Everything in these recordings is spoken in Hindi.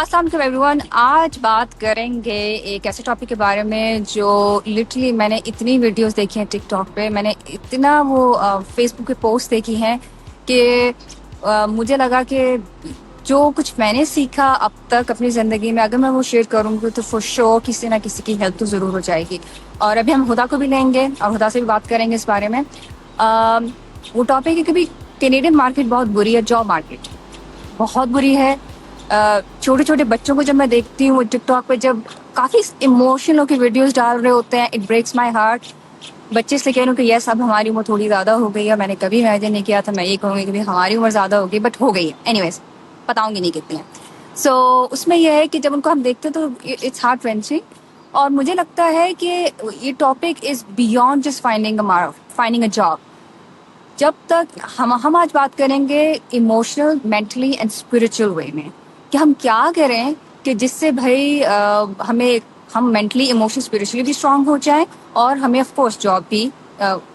अस्सलाम वालेकुम एवरीवन। आज बात करेंगे एक ऐसे टॉपिक के बारे में जो लिटरली मैंने इतनी वीडियोस देखी हैं टिकटॉक पे, मैंने इतना वो फेसबुक पे पोस्ट देखी हैं कि मुझे लगा कि जो कुछ मैंने सीखा अब तक अपनी ज़िंदगी में, अगर मैं वो शेयर करूँगी तो फॉर श्योर किसी ना किसी की हेल्प तो ज़रूर हो जाएगी। और अभी हम हुदा को भी लेंगे और हुदा से भी बात करेंगे इस बारे में। वो टॉपिक है कि भी कैनेडियन मार्केट बहुत बुरी है, जॉब मार्केट बहुत बुरी है। छोटे छोटे बच्चों को जब मैं देखती हूँ टिकटॉक पे, जब काफ़ी इमोशनल होकर वीडियोस डाल रहे होते हैं, इट ब्रेक्स माय हार्ट। बच्चे से कह रहे हो कि यस अब हमारी उम्र थोड़ी ज़्यादा हो गई है, मैंने कभी इमेजिन नहीं किया था, मैं ये कहूँगी कि हमारी उम्र ज़्यादा हो गई, बट हो गई है एनीवेज, बताऊँगी नहीं कितनी है। सो उसमें यह है कि जब उनको हम देखते हैं तो इट्स हार्ट रेंचिंग। और मुझे लगता है कि ये topic is beyond just finding a job. जब तक हम आज बात करेंगे emotional, mentally and spiritual way में कि हम क्या करें कि जिससे भाई हम मेंटली, इमोशनल, स्पिरिचुअली भी स्ट्रांग हो जाएं और हमें ऑफ कोर्स जॉब भी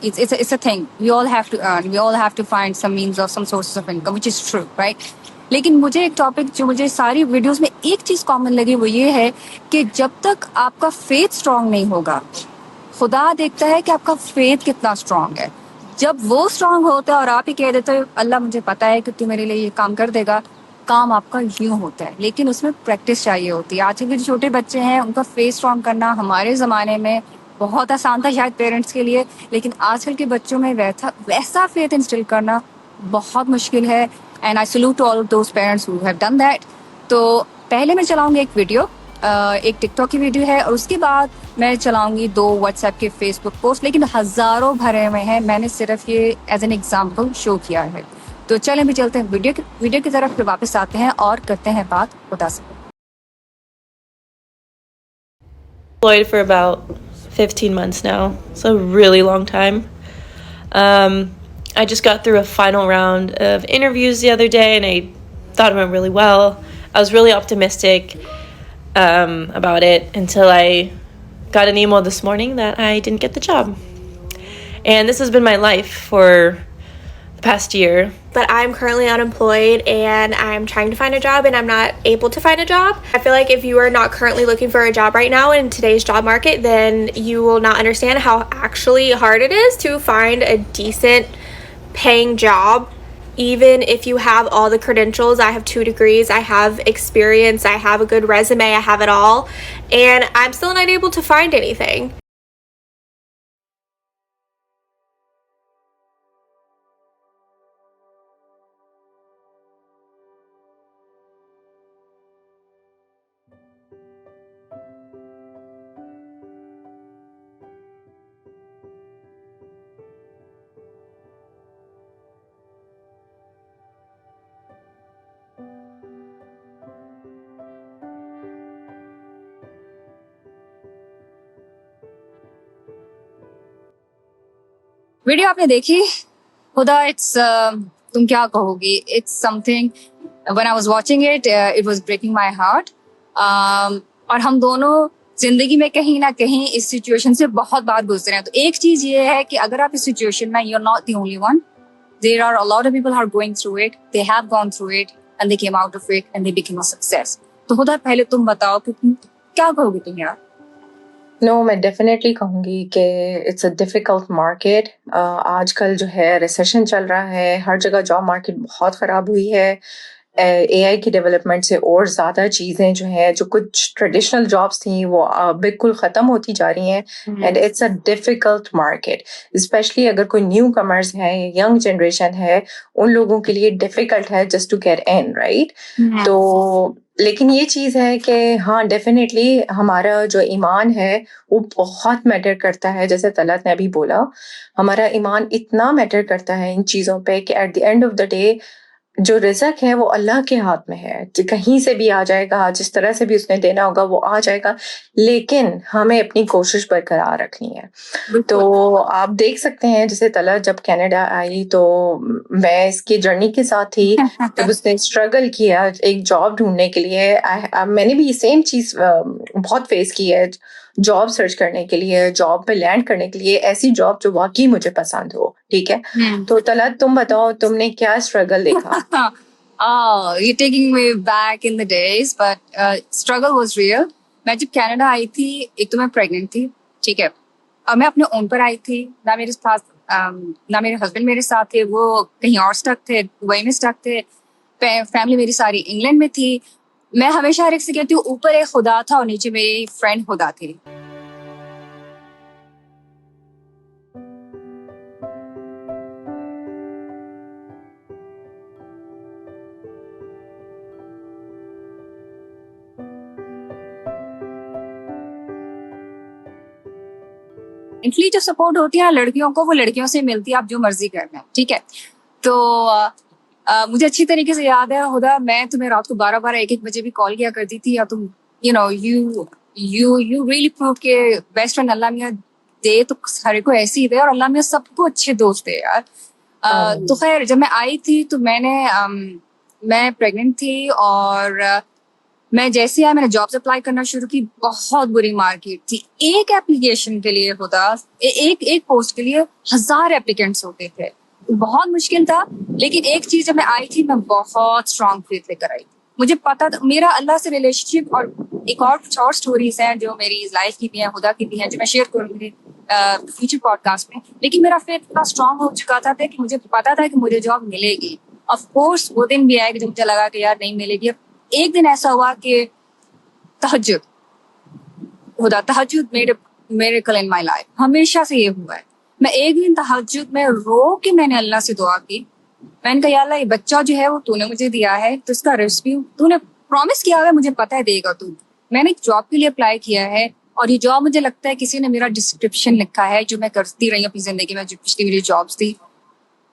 it's a thing, we all have to earn, we all have to find some means of some sources of income which is true, right. लेकिन मुझे एक टॉपिक जो मुझे सारी वीडियोस में एक चीज कॉमन लगी वो ये है कि जब तक आपका फेथ स्ट्रांग नहीं होगा, खुदा देखता है कि आपका फेथ कितना स्ट्रांग है। जब वो स्ट्रांग होता है और आप ही कह देते हो अल्लाह मुझे पता है कि तू मेरे लिए ये काम कर देगा, काम आपका यूं होता है। लेकिन उसमें प्रैक्टिस चाहिए होती है। आजकल के जो छोटे बच्चे हैं उनका फेथ स्ट्रांग करना हमारे ज़माने में बहुत आसान था शायद पेरेंट्स के लिए, लेकिन आजकल के बच्चों में वैसा फेथ इंस्टिल करना बहुत मुश्किल है। And I salute to all those parents who have done that. तो पहले मैं चलाऊंगी एक वीडियो, एक टिकटॉक की वीडियो है, और उसके बाद मैं चलाऊंगी 2 व्हाट्सएप के फेसबुक पोस्ट, लेकिन हजारों भरे हुए हैं, मैंने सिर्फ ये एज एन एग्जाम्पल शो किया है। तो चलें भी चलते हैं वीडियो की तरफ, फिर वापस आते हैं और करते हैं बात खुदा से। Employed for about 15 months now. It's a really long time. I just got through a final round of interviews the other day, and I thought it went really well. I was really optimistic about it until I got an email this morning that I didn't get the job. And this has been my life for the past year. But I'm currently unemployed and I'm trying to find a job and I'm not able to find a job. I feel like if you are not currently looking for a job right now in today's job market, then you will not understand how actually hard it is to find a decent paying job. Even if you have all the credentials, I have 2 degrees, I have experience, I have a good resume, I have it all, and I'm still not able to find anything. Video आपने देखी? खुदा, इट्स तुम क्या कहोगी, it's something. When I was watching it it was breaking my heart. और हम दोनों जिंदगी में कहीं ना कहीं इस सिचुएशन से बहुत बार गुजरे हैं। तो एक चीज ये है कि अगर आप इस सिचुएशन में, you are not the only one, there are a lot of people are going through it, they have gone through it and they came out of it and they became a success. तो खुदा पहले तुम बताओ कि तुम क्या कहोगे तुम यार। नो, मैं डेफिनेटली कहूँगी कि इट्स अ डिफ़िकल्ट मार्केट। आजकल जो है रिसेशन चल रहा है, हर जगह जॉब मार्केट बहुत ख़राब हुई है। एआई की डेवलपमेंट से और ज़्यादा चीज़ें जो हैं, जो कुछ ट्रेडिशनल जॉब्स थी वो बिल्कुल ख़त्म होती जा रही हैं, and it's a difficult market. Specially अगर कोई न्यू कमर्स हैं, यंग जनरेशन है, उन लोगों के लिए डिफ़िकल्ट है just to get in, right. तो लेकिन ये चीज़ है कि हाँ, डेफिनेटली हमारा जो ईमान है वो बहुत मैटर करता है। जैसे तलत ने अभी बोला, हमारा ईमान इतना मैटर करता है इन चीज़ों पे कि at the end of the day जो रिज़्क है वो अल्लाह के हाथ में है। कहीं से भी आ जाएगा, जिस तरह से भी उसने देना होगा वो आ जाएगा, लेकिन हमें अपनी कोशिश बरकरार रखनी है। तो आप देख सकते हैं, जैसे तलत जब कनाडा आई तो मैं इसकी जर्नी के साथ थी। जब उसने स्ट्रगल किया एक जॉब ढूंढने के लिए, मैंने भी सेम चीज़ बहुत फेस की है। जॉब सर्च करने के लिए, जॉब पे लैंड करने के लिए, ऐसी जॉब जो वाकई मुझे पसंद हो, ठीक है। तो तलत तुम बताओ, तुमने क्या स्ट्रगल देखा? You're taking me back in the days, but struggle was real. मैं जब कनाडा आई थी, एक तो मैं प्रेग्नेंट थी, ठीक है। अब मैं अपने ओन पर आई थी, ना मेरे साथ ना मेरे हस्बैंड मेरे साथ थे, वो कहीं और स्टक थे, दुबई में स्टक थे। फैमिली मेरी सारी इंग्लैंड में थी। मैं हमेशा हर एक से कहती हूँ, ऊपर एक खुदा था और नीचे मेरी फ्रेंड खुदा थी। मेंटली जो सपोर्ट होती है ना लड़कियों को, वो लड़कियों से मिलती है, आप जो मर्जी कर लें, ठीक है। तो मुझे अच्छी तरीके से याद है खुदा, मैं तुम्हें रात को 12-12 1-1 बजे भी कॉल किया करती थी, या तुम यू रियली प्रूव के बेस्ट फ्रेंड अल्लाह मियाँ दे तो हर को ऐसे ही दे, और अल्लाह मियाँ सबको अच्छे दोस्त दे यार। तो खैर जब मैं आई थी तो मैं प्रेग्नेंट थी, और मैं जैसे आया मैंने जॉब्स अप्लाई करना शुरू की। बहुत बुरी मार्केट थी, एक एप्लीकेशन के लिए होता एक पोस्ट के लिए 1000 एप्लीकेंट्स होते थे, बहुत मुश्किल था। लेकिन एक चीज जब मैं आई थी, मैं बहुत स्ट्रॉन्ग फेथ लेकर आई थी। मुझे पता था मेरा अल्लाह से रिलेशनशिप, और एक और कुछ और स्टोरीज हैं जो मेरी लाइफ की भी हैं, खुदा की भी हैं, जो मैं शेयर करूंगी फ्यूचर पॉडकास्ट में। लेकिन मेरा फेथ इतना स्ट्रॉन्ग हो चुका था कि मुझे पता था कि मुझे जॉब मिलेगी। ऑफ कोर्स वो दिन भी आएगा जब मुझे लगा कि यार नहीं मिलेगी। एक दिन ऐसा हुआ कि तहज्जुद, खुदा तहज्जुद मेरेकल इन माय लाइफ, हमेशा से ये हुआ है। मैं एक दिन तहज्जुद में रो के मैंने अल्लाह से दुआ की। मैंने कहा या अल्लाह, ये बच्चा जो है वो तूने मुझे दिया है, तो इसका रिस्क भी तूने प्रॉमिस किया है, मुझे पता है देगा तू। मैंने एक जॉब के लिए अप्लाई किया है, और ये जॉब मुझे लगता है किसी ने मेरा डिस्क्रिप्शन लिखा है जो मैं करती रही अपनी जिंदगी में, जो पिछली मेरी जॉब्स थी।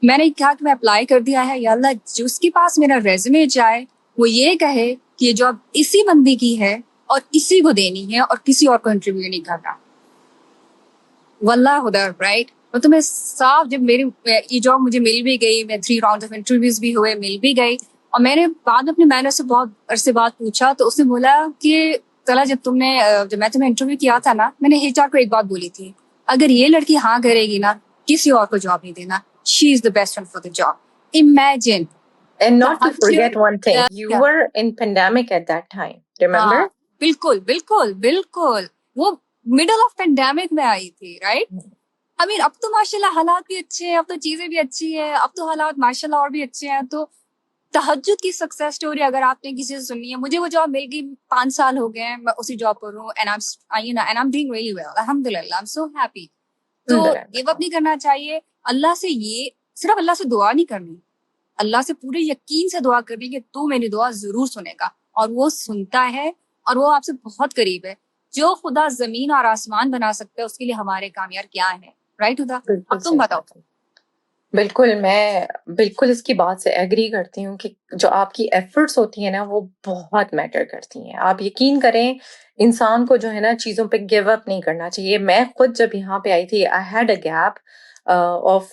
मैंने कहा कि मैं अप्लाई कर दिया है, या अल्लाह जिसके पास मेरा रेज्यूमे जाए वो ये कहे कि ये जॉब इसी बंदी की है और इसी को देनी है और किसी और को इंटरव्यू नहीं करना। वल्लाह खुदा, राइट। और तुम्हें साफ, जब मेरी ये जॉब मुझे मिल भी गई, मैं 3 राउंड ऑफ इंटरव्यूज भी हुए, मिल भी गई, और मैंने बाद में अपने मैनेजर से बहुत अरसे बाद पूछा, तो उसने बोला कि चला जब मैं तुम्हें इंटरव्यू किया था ना, मैंने एचआर को एक बात बोली थी, अगर ये लड़की हाँ करेगी ना, किसी और को जॉब नहीं देना, she is the best one for the job. Imagine. And not to forget one thing, you were in pandemic at that time, remember? बिल्कुल बिल्कुल बिल्कुल, वो मिडल ऑफ पेंडेमिक में आई थी, राइट। आई मीन अब तो माशाल्लाह हालात भी अच्छे हैं, अब तो चीजें भी अच्छी है, अब तो हालात माशाल्लाह और भी अच्छे हैं। तो तहज्जुद की सक्सेस स्टोरी अगर आपने किसी से सुनी है, मुझे वो जॉब मिल गई, 5 साल हो गए हैं मैं उसी जॉब पर हूँ, and I am doing really well, अल्हम्दुलिल्लाह, आई एम सो हैप्पी। तो गिव अप नहीं करना चाहिए। अल्लाह से ये सिर्फ अल्लाह से दुआ नहीं करनी, अल्लाह से पूरे यकीन से दुआ करनी कि तू मेरी दुआ जरूर सुनेगा, और वो सुनता है, और वो आपसे बहुत करीब है। जो खुदा जमीन और आसमान बना सकता है, उसके लिए हमारे काम यार क्या है, राइट खुदा। अब तुम बताओ। बिल्कुल, मैं बिल्कुल इसकी बात से एग्री करती हूँ कि जो आपकी एफर्ट्स होती है ना, वो बहुत मैटर करती हैं। आप यकीन करें, इंसान को जो है ना चीज़ों पे गिव अप नहीं करना चाहिए। मैं खुद जब यहाँ पे आई थी, I had a gap of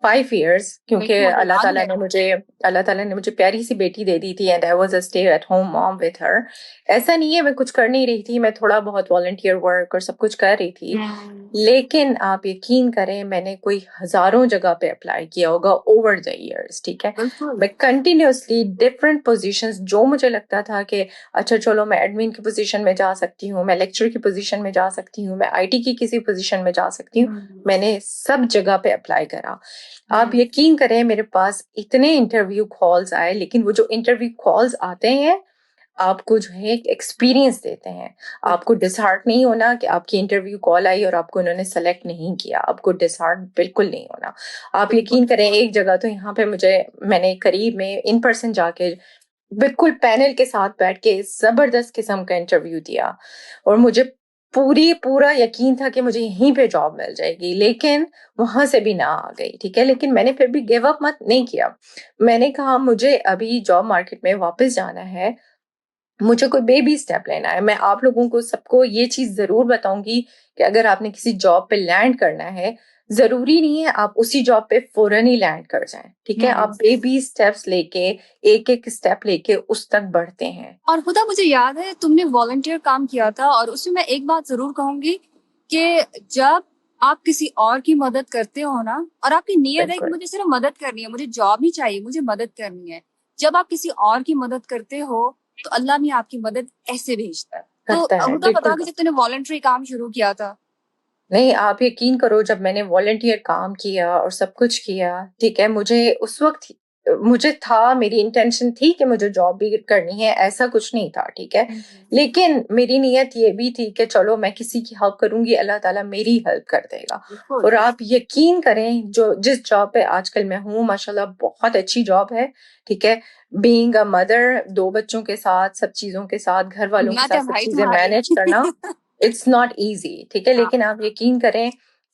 5 years, क्योंकि अल्लाह ताला ने मुझे प्यारी सी बेटी दे दी थी, and I was a stay at home mom with her. ऐसा नहीं है मैं कुछ कर नहीं रही थी, मैं थोड़ा बहुत वॉलंटियर वर्क और सब कुछ कर रही थी। लेकिन आप यकीन करें, मैंने कोई हजारों जगह पे अप्लाई किया होगा ओवर द इयर्स, ठीक है। मैं कंटिन्यूसली डिफरेंट पोजीशंस, जो मुझे लगता था कि अच्छा चलो मैं एडमिन की पोजीशन में जा सकती हूँ, मैं लेक्चर की पोजीशन में जा सकती हूँ, मैं आईटी की किसी पोजीशन में जा सकती हूँ, मैंने सब जगह पे अप्लाई करा। आप यकीन करें, मेरे पास इतने इंटरव्यू कॉल्स आए, लेकिन वो जो इंटरव्यू कॉल्स आते हैं आपको जो है एक एक्सपीरियंस देते हैं। आपको डिसहार्ट नहीं होना कि आपकी इंटरव्यू कॉल आई और आपको उन्होंने सेलेक्ट नहीं किया, आपको डिसहार्ट बिल्कुल नहीं होना। आप यकीन करें, एक जगह तो यहाँ पे मैंने करीब में इन पर्सन जाके बिल्कुल पैनल के साथ बैठ के जबरदस्त किस्म का इंटरव्यू दिया, और मुझे पूरा यकीन था कि मुझे यहीं पे जॉब मिल जाएगी, लेकिन वहां से भी ना आ गई, ठीक है। लेकिन मैंने फिर भी गिव अप मत नहीं किया। मैंने कहा मुझे अभी जॉब मार्केट में वापस जाना है, मुझे कोई बेबी स्टेप लेना है। मैं आप लोगों को सबको ये चीज जरूर बताऊंगी कि अगर आपने किसी जॉब पे लैंड करना है, जरूरी नहीं है आप उसी जॉब पे फौरन ही लैंड कर जाएं, ठीक है। आप बेबी स्टेप्स लेके एक एक स्टेप लेके उस तक बढ़ते हैं। और खुदा, मुझे याद है तुमने वॉलंटियर काम किया था, और उसमें मैं एक बात जरूर कहूंगी कि जब आप किसी और की मदद करते हो ना, और आपकी नीयत है कि मुझे सिर्फ मदद करनी है, मुझे जॉब नहीं चाहिए, मुझे मदद करनी है, जब आप किसी और की मदद करते हो तो अल्लाह भी आपकी मदद ऐसे भेजता है। तो करता है, हुदा बता बिल्कुल। कि जब तूने वॉलंटरी काम शुरू किया था, नहीं, आप यकीन करो, जब मैंने वॉलंटियर काम किया और सब कुछ किया, ठीक है, मुझे उस वक्त मुझे था, मेरी इंटेंशन थी कि मुझे जॉब भी करनी है, ऐसा कुछ नहीं था, ठीक है। लेकिन मेरी नीयत ये भी थी कि चलो मैं किसी की हेल्प करूंगी, अल्लाह ताला मेरी हेल्प कर देगा। और आप यकीन करें, जो जिस जॉब पे आजकल मैं हूँ, माशाल्लाह बहुत अच्छी जॉब है, ठीक है। बीइंग अ मदर, 2 बच्चों के साथ, सब चीजों के साथ, घर वालों के हिम्मत साथ है सब भाई चीजें तुम्हारी। मैनेज करना, इट्स नॉट इजी, ठीक है। हाँ, लेकिन आप यकीन करें,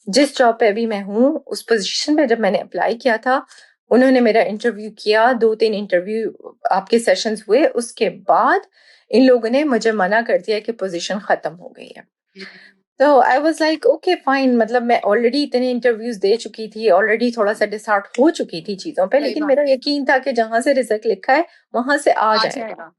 जिस जॉब पे अभी मैं हूँ, उस पोजीशन पे जब मैंने अप्लाई किया था, उन्होंने मेरा इंटरव्यू किया, 2-3 इंटरव्यू आपके सेशंस हुए, उसके बाद इन लोगों ने मुझे मना कर दिया कि पोजीशन खत्म हो गई है। तो I was like okay fine, मतलब मैं ऑलरेडी इतने इंटरव्यूज दे चुकी थी, ऑलरेडी थोड़ा सा डिसहार्ट हो चुकी थी चीजों पे, सही लेकिन बात मेरा है, यकीन था कि जहां से रिजल्ट लिखा है वहां से आ आ जाएगा। जाएगा।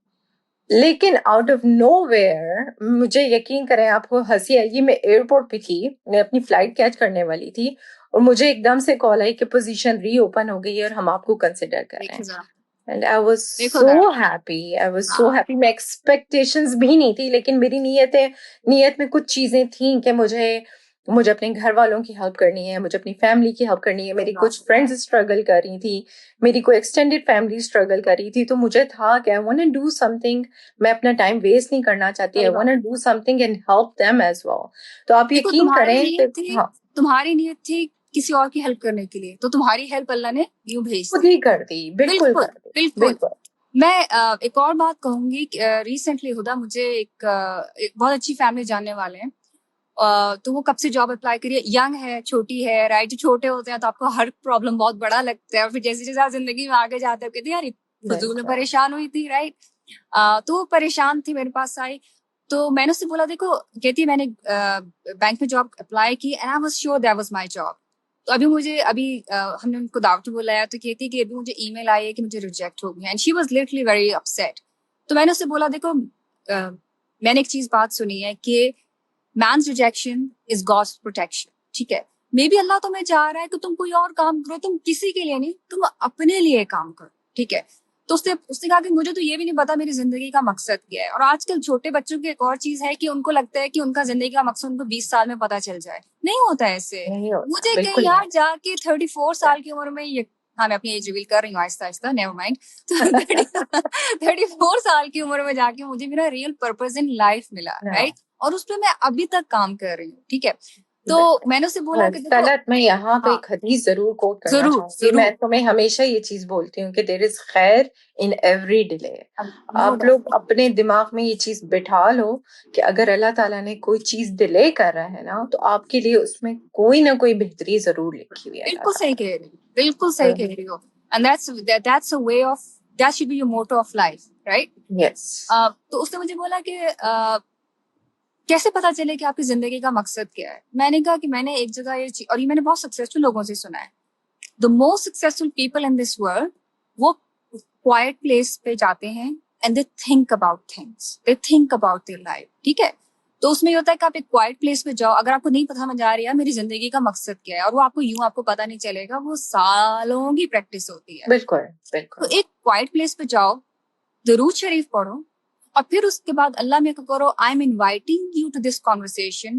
लेकिन आउट ऑफ नोवेयर, मुझे यकीन करें, आपको हंसी आएगी, मैं एयरपोर्ट पे थी, मैं अपनी फ्लाइट कैच करने वाली थी, और मुझे एकदम से कॉल आई कि पोजीशन रीओपन हो गई है और हम आपको कंसिडर कर रहे देखो हैं। जरा, एंड आई वाज देखो सो जरा। हैप्पी, आई वाज सो हाँ, हैप्पी। मैं एक्सपेक्टेशंस भी नहीं थी, लेकिन मेरी नीयत में कुछ चीजें थी कि मुझे मुझे अपने घर वालों की हेल्प करनी है, मुझे अपनी फैमिली की हेल्प करनी है। सही मेरी बात कुछ फ्रेंड्स स्ट्रगल कर रही थी, मेरी कोई एक्सटेंडेड फैमिली स्ट्रगल कर रही थी, तो मुझे था कि I want to do something, मैं अपना टाइम वेस्ट नहीं करना चाहती, आई सही वांट बात टू है। Do something and help them as well. तो आप देखो यकीन करें कि हाँ, तुम्हारी नीयत थी किसी और की हेल्प करने के लिए, तो तुम्हारी हेल्प अल्लाह ने यूं भेज खुद दी। ही कर दी, बिल्कुल बिल्कुल, कर दी, बिल्कुल। बिल्कुल। मैं एक और बात कहूंगी कि रिसेंटली हुदा मुझे एक बहुत अच्छी फैमिली जानने वाले हैं। तो वो कब से जॉब अप्लाई करी है, यंग है, छोटी है, राइट। जो छोटे होते हैं तो आपको हर प्रॉब्लम बहुत बड़ा लगता है, और फिर जैसे जैसे आप जिंदगी में आगे जाते हो कहते हैं यार फजूल में बिल्कुल। परेशान हुई थी, राइट। तो वो परेशान थी, मेरे पास आई। तो मैंने उससे बोला देखो, कहती मैंने बैंक में जॉब अप्लाई की and I was sure that was my job. तो अभी हमने उनको दावत बुलाया, तो कहती कि अभी मुझे ईमेल आई है कि मुझे रिजेक्ट हो गया, and she was literally very upset. तो मैंने उससे बोला देखो, मैंने एक चीज बात सुनी है कि man's rejection is God's protection, ठीक है। मे बी अल्लाह तुम्हें चाह रहा है कि तुम कोई और काम करो, तुम किसी के लिए नहीं, तुम अपने लिए काम करो, ठीक है। तो उसने उसने कहा कि मुझे तो ये भी नहीं पता मेरी जिंदगी का मकसद क्या है। और आजकल छोटे बच्चों की एक और चीज है कि उनको लगता है कि उनका जिंदगी का मकसद उनको 20 साल में पता चल जाए। नहीं होता है ऐसे। नहीं होता, मुझे कहीं बिल्कुल नहीं यार जाके 34 साल की उम्र में ये, हाँ मैं अपनी एज रिवील कर रही हूँ आहिस्ता आहिस्ता, नेवर माइंड। तो 34 साल की उम्र में जाके मुझे मेरा रियल पर्पस इन लाइफ मिला, होता। राइट। और उस पर मैं अभी तक काम कर रही हूँ, ठीक है। तो बिल्कुल। मैंने उसे बोला कि देखो, तलत, मैं यहाँ पे हाँ, एक हदीस जरूर कोट करना जरूर चाहूंगी। जरूर, मैं तुम्हें हमेशा ये चीज बोलती हूँ कि देयर इज खैर इन एवरी डिले। नो आप डाउट। लोग अपने दिमाग में ये चीज बिठा लो कि अगर अल्लाह ताला ने कोई चीज डिले कर रहा है ना, तो आपके लिए उसमें कोई ना कोई बेहतरी जरूर लिखी हुई है अल्लाह बिल्कुल सही ताला कह रही हो, बिल्कुल सही कह रही हो। And that's a way of, that should be your motto of life, right. ने। यस। तो उसने मुझे बोला कि कैसे पता चले कि आपकी जिंदगी का मकसद क्या है। मैंने कहा कि मैंने एक जगह ये और ये मैंने बहुत सक्सेसफुल लोगों से सुना है, the most successful people in this world, वो क्वाइट प्लेस पे जाते हैं and they think about things, they think about their life, ठीक है। तो उसमें ये होता है कि आप एक क्वाइट प्लेस पे जाओ, अगर आपको नहीं पता समझ आ रही है मेरी जिंदगी का मकसद क्या है, और वो आपको पता नहीं चलेगा, वो सालों की प्रैक्टिस होती है। बिल्कुल, तो बिल्कुल। एक क्वाइट प्लेस पे जाओ, दरूद शरीफ पढ़ो, और फिर उसके बाद अल्लाह में करो, I am inviting you to this conversation,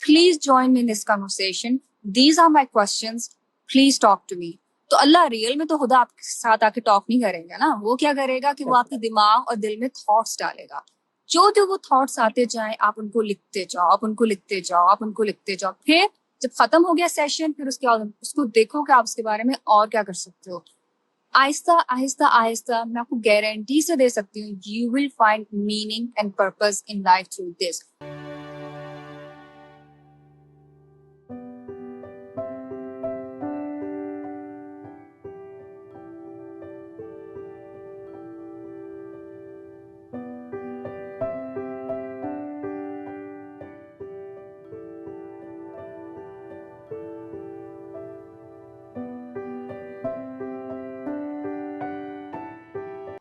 please join me in this conversation, these are my questions, please talk to me. तो अल्लाह रियल में तो खुदा आपके साथ आके टॉक नहीं करेगा ना, वो क्या करेगा कि वो आपके दिमाग और दिल में थॉट्स डालेगा। जो जो वो थॉट्स आते जाए, आप उनको लिखते जाओ, आप उनको लिखते जाओ, आप उनको लिखते जाओ। फिर जब खत्म हो गया सेशन, फिर उसके बाद उसको देखो कि आप उसके बारे में और क्या कर सकते हो। आहिस्ता आहिस्ता आहिस्ता, मैं आपको गारंटी से दे सकती हूँ, you will find meaning and purpose in life through this.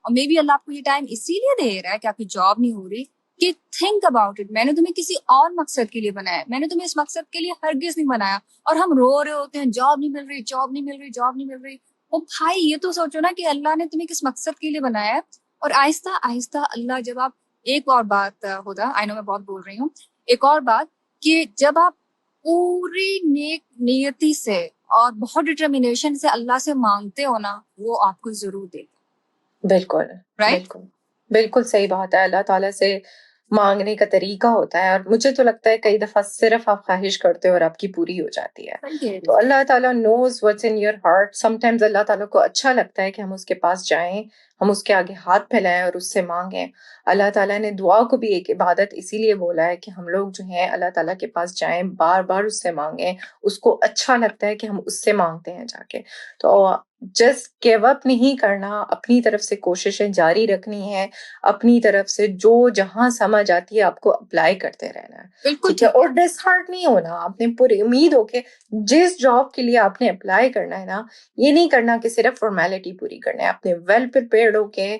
और मे बी अल्लाह आपको ये टाइम इसीलिए दे रहा है कि आपकी जॉब नहीं हो रही, कि थिंक अबाउट इट, मैंने तुम्हें किसी और मकसद के लिए बनाया, मैंने तुम्हें इस मकसद के लिए हरगिज नहीं बनाया। और हम रो रहे होते हैं, जॉब नहीं मिल रही, जॉब नहीं मिल रही, जॉब नहीं मिल रही। ओ भाई, ये तो सोचो ना कि अल्लाह ने तुम्हें किस मकसद के लिए बनाया है। और आहिस्ता आहिस्ता अल्लाह, जब आप, एक और बात होता, आई नो मैं बहुत बोल रही हूँ, एक और बात, कि जब आप पूरी नेक नियति से और बहुत डिटर्मिनेशन से अल्लाह से मांगते हो ना, वो आपको जरूर देगा। बिल्कुल, राइट। बिल्कुल। बिल्कुल सही बात है, अल्लाह ताला से माँगने का तरीका होता है और मुझे तो लगता है कई दफ़ा सिर्फ़ आप ख़्वाहिश करते हो और आपकी पूरी हो जाती है। सही कह रही तो हो। अल्लाह ताला knows what's in your heart. Sometimes अल्लाह ताला को अच्छा लगता है कि हम उसके पास जाएँ, हम उसके आगे हाथ फैलाएँ और उससे माँगें। अल्लाह ताला ने दुआ को भी एक इबादत इसीलिए बोला है कि हम लोग जो हैं अल्लाह ताला के पास जाएँ, बार-बार उससे माँगें। उसको अच्छा लगता है कि हम उससे माँगते हैं जाके। तो जस्ट गिव अप नहीं करना, अपनी तरफ से कोशिशें जारी रखनी है, अपनी तरफ से जो जहाँ समझ आती है आपको अप्लाई करते रहना है, बिल्कुल ठीक है? ठीक और है। डिसहार्ट नहीं होना, आपने पूरी उम्मीद हो के जिस जॉब के लिए आपने अप्लाई करना है ना, ये नहीं करना कि सिर्फ फॉर्मेलिटी पूरी करना है, आपने वेल प्रिपेयर्ड होके,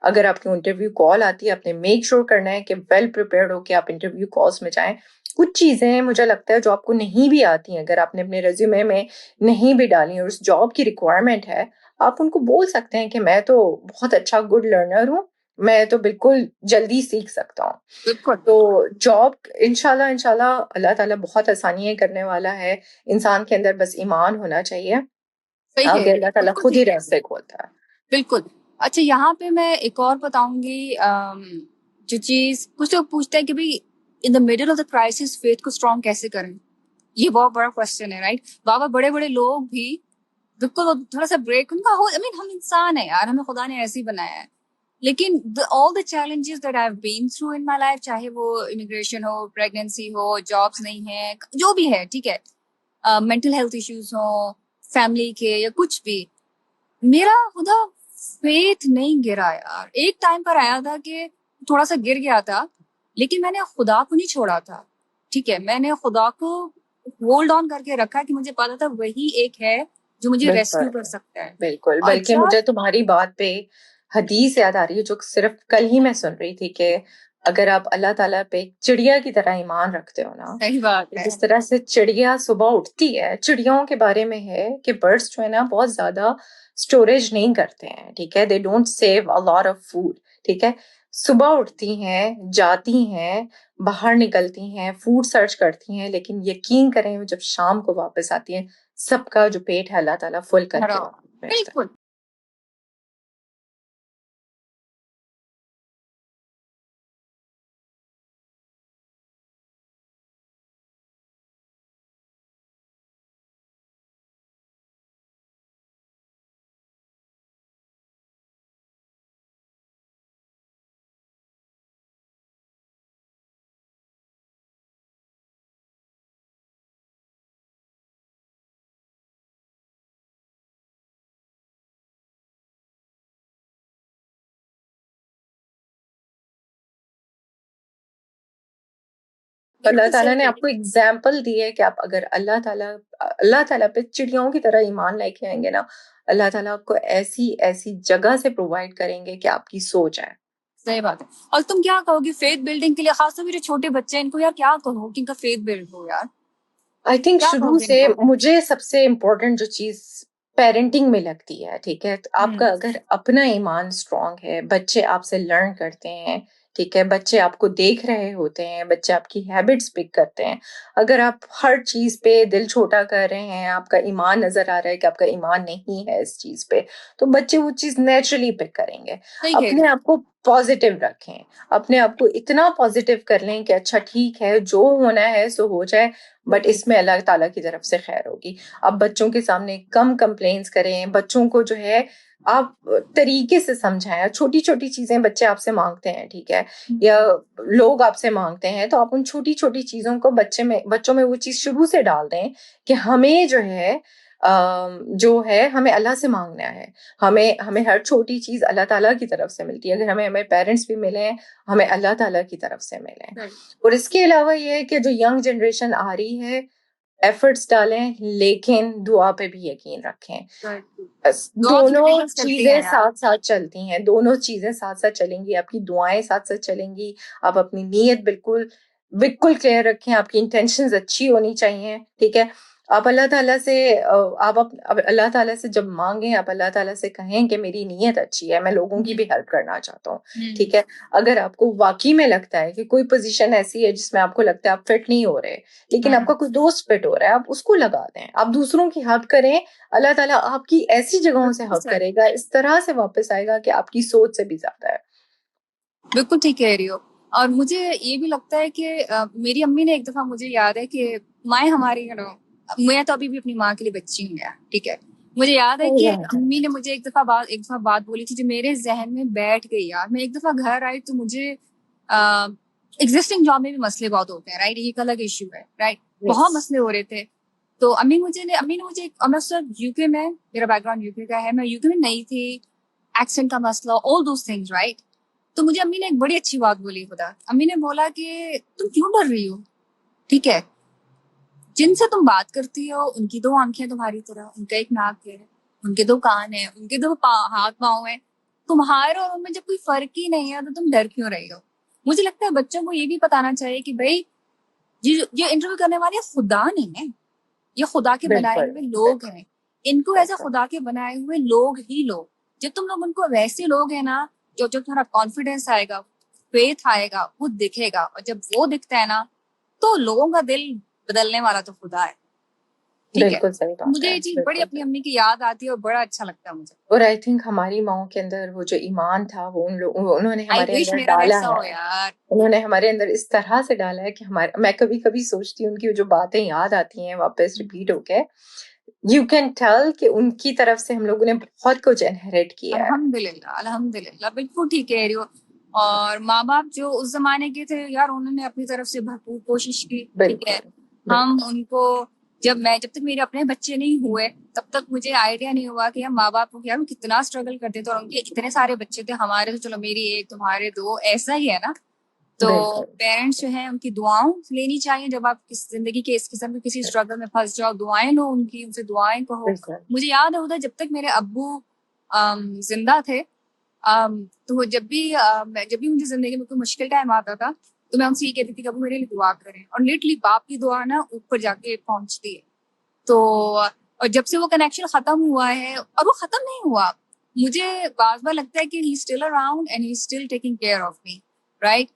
अगर आपको इंटरव्यू कॉल आती है, आपने मेक श्योर करना है कि वेल प्रिपेयर्ड होके आप इंटरव्यू कॉल्स में जाएँ। कुछ चीज़ें मुझे लगता है जो आपको नहीं भी आती हैं, अगर आपने अपने रिज़्यूमे में नहीं भी डाली और उस जॉब की रिक्वायरमेंट है, आप उनको बोल सकते हैं कि मैं तो बहुत अच्छा गुड लर्नर हूँ, मैं तो बिल्कुल जल्दी सीख सकता हूँ। बिल्कुल तो जॉब इंशाल्लाह इंशाल्लाह अल्लाह ताला बहुत आसानियाँ करने वाला है, इंसान के अंदर बस ईमान होना चाहिए, सही कह आगे रही अल्लाह हो, ताला बिल्कुल खुद ही ठीक है। रास्ते खोलता है। बिल्कुल। अच्छा, यहाँ पे मैं एक और बताऊंगी, जो चीज कुछ लोग पूछते हैं कि भाई, in the middle of the crisis faith को स्ट्रॉन्ग कैसे करें। ये बहुत बड़ा क्वेश्चन है, राइट। बाबा, बड़े बड़े लोग भी बिल्कुल वो थोड़ा सा ब्रेक उनका हो, आई मीन हम इंसान है यार, हमें खुदा ने ऐसे ही बनाया है। लेकिन all the challenges that I have been through in my life, चाहे वो इमिग्रेशन हो, प्रेगनेंसी हो, जॉब्स नहीं है, जो भी है, ठीक है, मेंटल हेल्थ इश्यूज हो, फैमिली के या कुछ भी, मेरा खुदा फेथ नहीं गिरा यार। एक टाइम पर आया था कि थोड़ा सा गिर गया था, लेकिन मैंने खुदा को नहीं छोड़ा था। ठीक है, मैंने खुदा को होल्ड ऑन करके रखा कि मुझे पता था वही एक है जो मुझे बिल्कुल, रेस्क्यू कर सकता है। बिल्कुल, और बल्कि जब, मुझे तुम्हारी बात पे हदीस याद आ रही है जो सिर्फ कल ही मैं सुन रही थी कि अगर आप अल्लाह ताला पे चिड़िया की तरह ईमान रखते हो ना, सही बात है। जिस तरह से चिड़िया सुबह उठती है, चिड़ियों के बारे में है कि बर्ड्स जो है ना बहुत ज्यादा स्टोरेज नहीं करते हैं, ठीक है? They don't save a lot of food, ठीक है? सुबह उठती हैं, जाती हैं, बाहर निकलती हैं, फूड सर्च करती हैं, लेकिन यकीन करें वो जब शाम को वापस आती हैं, सबका जो पेट है अल्लाह ताला फुल करके भरा, वापस भेजता है। बिल्कुल। अल्लाह बिल्कुल ताला सही ने कह रही आपको एग्जाम्पल दी है कि आप अगर अल्लाह ताला पे चिड़ियों की तरह ईमान लेके आएंगे ना, अल्लाह ताला आपको ऐसी ऐसी जगह से प्रोवाइड करेंगे कि आपकी सोच है। सही बात है। और तुम क्या कहोगी फेथ बिल्डिंग के लिए, खासकर मेरे छोटे बच्चे हैं, इनको यार क्या कहो कि इनका फेथ बिल्ड हो यार, आई थिंक क्या शुरू कहोगे से इनको? मुझे सबसे इम्पोर्टेंट जो चीज पेरेंटिंग में लगती है, ठीक है, तो आपका हम्म। अगर अपना ईमान स्ट्रांग है, बच्चे आपसे लर्न करते हैं, ठीक है, बच्चे आपको देख रहे होते हैं, बच्चे आपकी हैबिट्स पिक करते हैं, अगर आप हर चीज पे दिल छोटा कर रहे हैं, आपका ईमान नजर आ रहा है कि आपका ईमान नहीं है इस चीज पे, तो बच्चे वो चीज नेचुरली पिक करेंगे। सही कह रही अपने हो। आप को पॉजिटिव रखें, अपने आप को इतना पॉजिटिव कर लें कि अच्छा ठीक है, जो होना है सो हो जाए, बट इसमें अल्लाह ताला की तरफ से खैर होगी। आप बच्चों के सामने कम कंप्लेंट्स करें, बच्चों को जो है आप तरीके से समझाएं, छोटी छोटी चीजें बच्चे आपसे मांगते हैं, ठीक है, या लोग आपसे मांगते हैं, तो आप उन छोटी छोटी चीजों को बच्चों में वो चीज शुरू से डाल दें कि हमें जो है जो है हमें अल्लाह से मांगना है, हमें हमें हर छोटी चीज अल्लाह ताला की तरफ से मिलती है, अगर हमें हमें पेरेंट्स भी मिले हैं, हमें अल्लाह ताला की तरफ से मिले हैं। Right. और इसके अलावा ये है कि जो यंग जनरेशन आ रही है, एफर्ट्स डालें, लेकिन दुआ पे भी यकीन रखें। Right. बस दुआ तो दोनों miracles करती चीजें हैं यार। साथ साथ चलती हैं, दोनों चीजें साथ साथ चलेंगी, आपकी दुआएं साथ साथ चलेंगी, आप अपनी नीयत बिल्कुल बिल्कुल क्लियर रखें, आपकी इंटेंशंस अच्छी होनी चाहिए, ठीक है। आप अल्लाह ताला से अब अल्लाह ताला से जब मांगें, आप अल्लाह ताला से कहें कि मेरी नीयत अच्छी है, मैं लोगों की भी हेल्प करना चाहता हूँ, ठीक है। अगर आपको वाकई में लगता है कि कोई पोजीशन ऐसी है जिसमें आपको लगता है आप फिट नहीं हो रहे, लेकिन आपका कोई दोस्त फिट हो रहा है, आप उसको लगा दें, आप दूसरों की हेल्प करें। अल्लाह ताला आपकी ऐसी जगहों से हेल्प करेगा, इस तरह से वापस आएगा कि आपकी सोच से भी ज्यादा है। बिल्कुल ठीक कह रही हो। और मुझे ये भी लगता है कि मेरी अम्मी ने एक दफा, मुझे याद है कि माए हमारी, मैं तो अभी भी अपनी माँ के लिए बच्ची हूँ यार, ठीक है। मुझे याद है कि अम्मी ने मुझे एक दफा बात बोली थी जो मेरे जहन में बैठ गई यार। मैं एक दफा घर आई तो मुझे एग्जिस्टिंग जॉब में भी मसले बहुत होते हैं, राइट, ये एक अलग इश्यू है, राइट। बहुत मसले हो रहे थे। तो अम्मी ने मुझे मैं सिर्फ यूके में, मेरा बैकग्राउंड यूके का है, मैं यूके में नई थी, एक्सेंट का मसला, ऑल दोस थिंग्स, राइट। तो मुझे अम्मी ने एक बड़ी अच्छी बात बोली, खुदा, अम्मी ने बोला कि तुम क्यों डर रही हो, ठीक है। जिनसे तुम बात करती हो उनकी दो आंखें तुम्हारी तरह, उनका एक नाक है, उनके दो कान है, उनके दो हाथ पाँव है, तुम्हारे और उनमें जब कोई फर्क ही नहीं है तो तुम डर क्यों रही हो। मुझे लगता है बच्चों को ये भी बताना चाहिए कि भाई ये इंटरव्यू करने वाले खुदा नहीं है, ये खुदा के बनाए हुए लोग हैं। इनको ऐसा खुदा के बनाए हुए लोग ही लो। जब तुम लोग उनको वैसे लोग हैं ना, जो जो तुम्हारा कॉन्फिडेंस आएगा, फेथ आएगा, वो दिखेगा। और जब वो दिखता है ना, तो लोगों का दिल बदलने वाला तो खुदा है, ठीक है। बिल्कुल सही बात मुझे है, ये चीज बड़ी बिल्कुल अपनी अम्मी की याद आती है और बड़ा अच्छा लगता है मुझे। और आई थिंक हमारी माओं के अंदर वो जो ईमान था वो उन्होंने आई हमारे विश अंदर मेरा डाला वैसा हो है। यार। उन्होंने हमारे अंदर इस तरह से डाला है कि मैं कभी कभी सोचती हूँ उनकी जो बातें याद आती हैं वापस रिपीट होके, यू कैन टेल कि उनकी तरफ से हम लोगों ने बहुत कुछ इनहेरिट किया है। अल्हम्दुलिल्लाह, अल्हम्दुलिल्लाह, बिल्कुल ठीक कह रही हो। और माँ बाप जो उस जमाने के थे यार, उन्होंने अपनी तरफ से भरपूर कोशिश की, ठीक है। हम उनको, जब तक मेरे अपने बच्चे नहीं हुए तब तक मुझे आइडिया नहीं हुआ कि हम माँ बाप को यार वो कितना स्ट्रगल करते थे। और उनके इतने सारे बच्चे थे, हमारे तो चलो मेरी एक, तुम्हारे दो, ऐसा ही है ना। तो पेरेंट्स जो है उनकी दुआओं लेनी चाहिए। जब आप जिंदगी के इस किस्म के किसी स्ट्रगल में फंस जाओ, दुआएं लो उनकी, उनसे दुआएं कहो। मुझे याद है उधर जब तक मेरे अब्बू जिंदा थे, तो जब भी मुझे जिंदगी में कोई मुश्किल टाइम आता था तो मैं उनसे ये कहती थी कि अब्बू मेरे लिए दुआ करें। और लिटरली बाप की दुआ ना ऊपर जाके पहुंचती है। तो और जब से वो कनेक्शन खत्म हुआ है, और वो खत्म नहीं हुआ, मुझे बार बार लगता है कि he still around and he still taking care of me, right.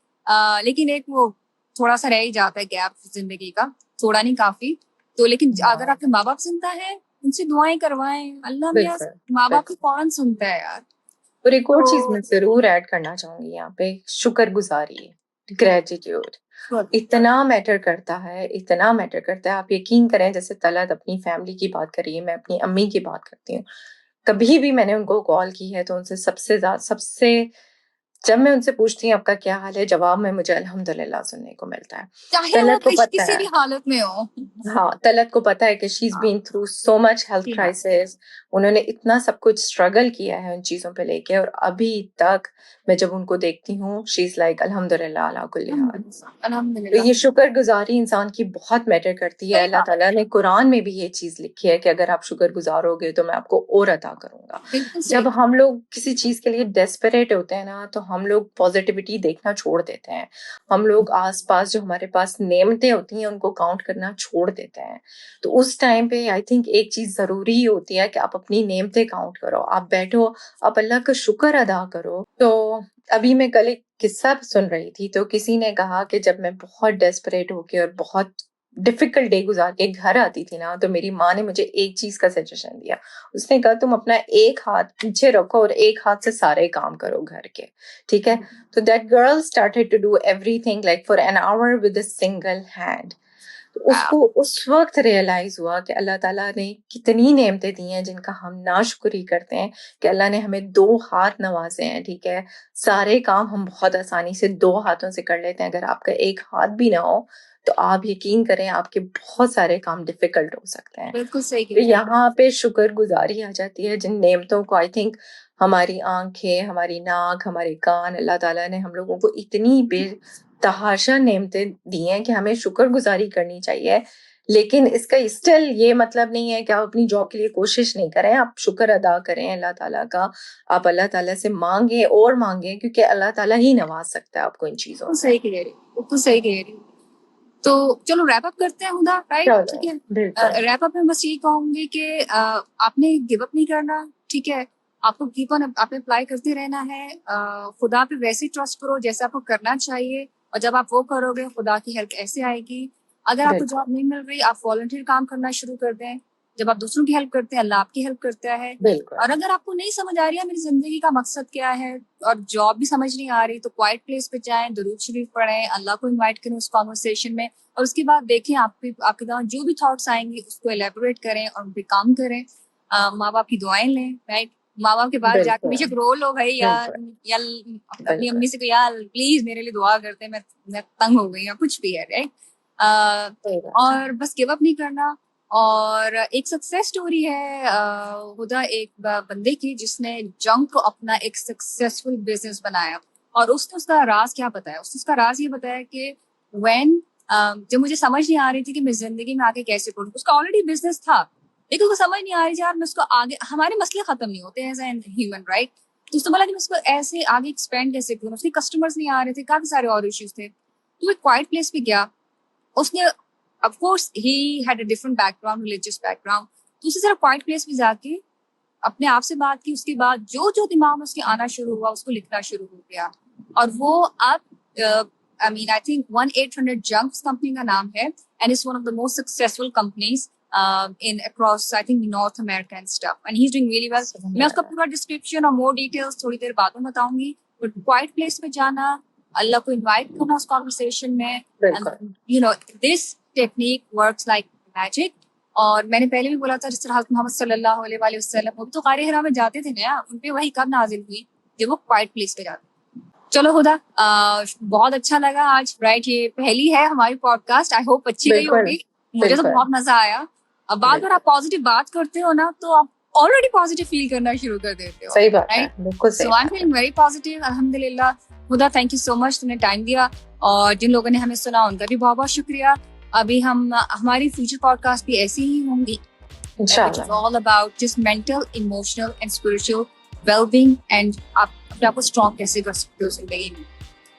लेकिन एक वो थोड़ा सा रह ही जाता है गैप जिंदगी का, थोड़ा नहीं काफी। तो लेकिन अगर आपके माँ बाप जिंदा है, उनसे दुआएं करवाएं, अल्लाह भी माँ बाप की फौरन सुनता है यार। और एक और चीज मैं जरूर ऐड करना चाहूंगी यहाँ पे, शुक्रगुजारी, ग्रेटिट्यूड इतना मैटर करता है, इतना मैटर करता है। आप यकीन करें, जैसे तलत अपनी फैमिली की बात करिए, मैं अपनी अम्मी की बात करती हूँ। कभी भी मैंने उनको कॉल की है तो उनसे सबसे जब मैं उनसे पूछती हूँ आपका क्या हाल है, जवाब में मुझे अल्हम्दुलिल्लाह सुनने को मिलता है। चाहे वो किसी भी हालत में हो। हाँ, तलत को पता है कि she is been through so much health crisis. उन्होंने इतना सब कुछ स्ट्रगल किया है उन चीजों पे लेके, और अभी तक मैं जब उनको देखती हूँ, शी इज लाइक अल्हम्दुलिल्लाह अला कुल्ली हाल। तो ये शुक्रगुजारी इंसान की बहुत मैटर करती है। अल्लाह ताला ने कुरान में भी ये चीज लिखी है कि अगर आप शुक्र गुजारोगे तो मैं आपको और अता करूंगा। जब हम लोग किसी चीज के लिए डेस्परेट होते हैं ना, तो हम लोग पॉजिटिविटी देखना छोड़ देते हैं। हम लोग आसपास जो हमारे पास नेमतें होती हैं उनको काउंट करना छोड़ देते हैं। तो उस टाइम पे आई थिंक एक चीज जरूरी होती है कि आप अपनी नेमतें काउंट करो, आप बैठो, आप अल्लाह का शुक्र अदा करो। तो अभी मैं कल एक किस्सा सुन रही थी, तो किसी ने कहा कि जब मैं बहुत डेस्परेट होके और बहुत डिफिकल्ट डे गुजार के घर आती थी ना, तो मेरी माँ ने मुझे एक चीज का सजेशन दिया। उसने कहा तुम अपना एक हाथ पीछे रखो और एक हाथ से सारे काम करो घर के, ठीक है। तो that girl started to do everything like for an hour with a single hand. तो उसको उस वक्त रियलाइज हुआ कि अल्लाह ताला ने कितनी नेमतें दी हैं जिनका हम नाशुक्री करते हैं, कि अल्लाह ने हमें दो हाथ नवाजे हैं, ठीक है। सारे काम हम बहुत आसानी से दो हाथों से कर लेते हैं। अगर आपका एक हाथ भी ना हो तो आप यकीन करें आपके बहुत सारे काम डिफिकल्ट हो सकते हैं। बिल्कुल सही। तो यहाँ पे शुक्रगुजारी आ जाती है जिन नेमतों को। आई थिंक हमारी आंखें, हमारी नाक, हमारे कान, अल्लाह ताला ने हम लोगों को इतनी बेतहाशा नेमतें दी हैं कि हमें शुक्रगुजारी करनी चाहिए। लेकिन इसका स्टिल ये मतलब नहीं है कि आप अपनी जॉब के लिए कोशिश नहीं करें, आप शुक्र अदा करें अल्लाह ताला का। आप अल्लाह ताला से मांगे और मांगे, क्योंकि अल्लाह ताला ही नवाज सकता है आपको इन चीजों से। सही कह रही, बिल्कुल सही कह रही। तो चलो रैप अप करते हैं हुदा, राइट? चलो, ठीक है। बिल्कुल। रैप अप में बस यही कहूंगी कि आपने गिव अप नहीं करना, ठीक है? आपको कीप ऑन आपने अप्लाई करते रहना है। खुदा पे वैसे ट्रस्ट करो जैसे आपको करना चाहिए, और जब आप वो करोगे खुदा की हेल्प ऐसे आएगी। अगर आपको बिल्कुल। जॉब नहीं मिल रही, आप वॉलंटियर काम करना शुरू कर दें। जब आप दूसरों की हेल्प करते हैं, अल्लाह आपकी हेल्प करता है। बिल्कुल। और अगर आपको नहीं समझ आ रही है मेरी जिंदगी का मकसद क्या है, और जॉब भी समझ नहीं आ रही, तो क्वाइट प्लेस पे जाएं, दुरूद शरीफ पढ़ें, अल्लाह को इनवाइट करें उस कॉन्वर्सेशन में, और उसके बाद देखें आपके दिमाग जो भी थॉट्स आएंगे उसको एलेबोरेट करें और उन पे काम करें। माँ बाप की दुआएं लें, राइट? माँ बाप के पास जाके बिल्कुल। बेशक रो लो भाई, यार या अपनी बिल्कुल। अम्मी से यार प्लीज मेरे लिए दुआ करते, मैं तंग हो गई, या कुछ भी है, राइट? सही बात है। और बस गिव अप नहीं करना। और एक सक्सेस स्टोरी है हुदा, एक बंदे की जिसने जंग को अपना एक सक्सेसफुल बिजनेस बनाया, और उसने उसका राज क्या बताया? उसने उसका राज ये बताया कि व्हेन जब मुझे समझ नहीं आ रही थी कि मैं जिंदगी में आगे कैसे करूँ, उसका ऑलरेडी बिजनेस था लेकिन उसको समझ नहीं आ रही थी यार मैं उसको आगे, हमारे मसले खत्म नहीं होते एज एन ह्यूमन, राइट? तो उसने बोला कि मैं उसको ऐसे आगे एक्सपेंड कैसे करूँ, उसके कस्टमर्स नहीं आ रहे थे, काफी सारे और इश्यूज थे। तो एक क्वाइट प्लेस पे गया, उसने of course he had a different background, religious background, तो उसने सिर्फ क्वाइट प्लेस में जाके अपने आप से बात की। उसके बाद जो जो दिमाग में उसके आना शुरू हुआ उसको लिखना शुरू हो गया, और वो अब I mean I think 1-800 junks company का नाम है, and is one of the most successful companies in across I think North America and stuff, and he's doing really well. मैं उसका पूरा डिस्क्रिप्शन और मोर डिटेल्स थोड़ी देर बाद में बताऊंगी, बट क्वाइट प्लेस में जाना, अल्लाह को इनवाइट करना उस कॉन्वर्सेशन में, बिल्कुल। You know this technique works like magic. और मैंने पहले भी बोला था जिस तरह मोहम्मद सल्लल्लाहु अलैहि वसल्लम वो भी तो गारे हिरा में जाते थे ना, उन पे वही कब नाजिल हुई जब वो क्वाइट प्लेस पे जाते। चलो खुदा, बहुत अच्छा लगा आज, राइट? ये पहली है हमारी पॉडकास्ट, आई होप अच्छी गई बिल्कुल। होगी। मुझे तो बिल्कुल। बहुत मजा आया। अब बात अगर आप पॉजिटिव बात करते हो ना, तो आप ऑलरेडी पॉजिटिव फील करना शुरू कर देते हो, सही बात है, राइट? बिल्कुल सही सो आई एम बात है। फीलिंग वेरी पॉजिटिव, अल्हम्दुलिल्लाह। खुदा थैंक यू सो मच, तुमने टाइम दिया, और जिन लोगों ने हमें सुना उनका भी बहुत बहुत शुक्रिया। अभी हमारी फ्यूचर पॉडकास्ट भी ऐसी ही होंगी, which is all about just mental, emotional and spiritual well-being, and आप अपने आप को स्ट्रॉन्ग कैसे कर सकते हो जिंदगी में।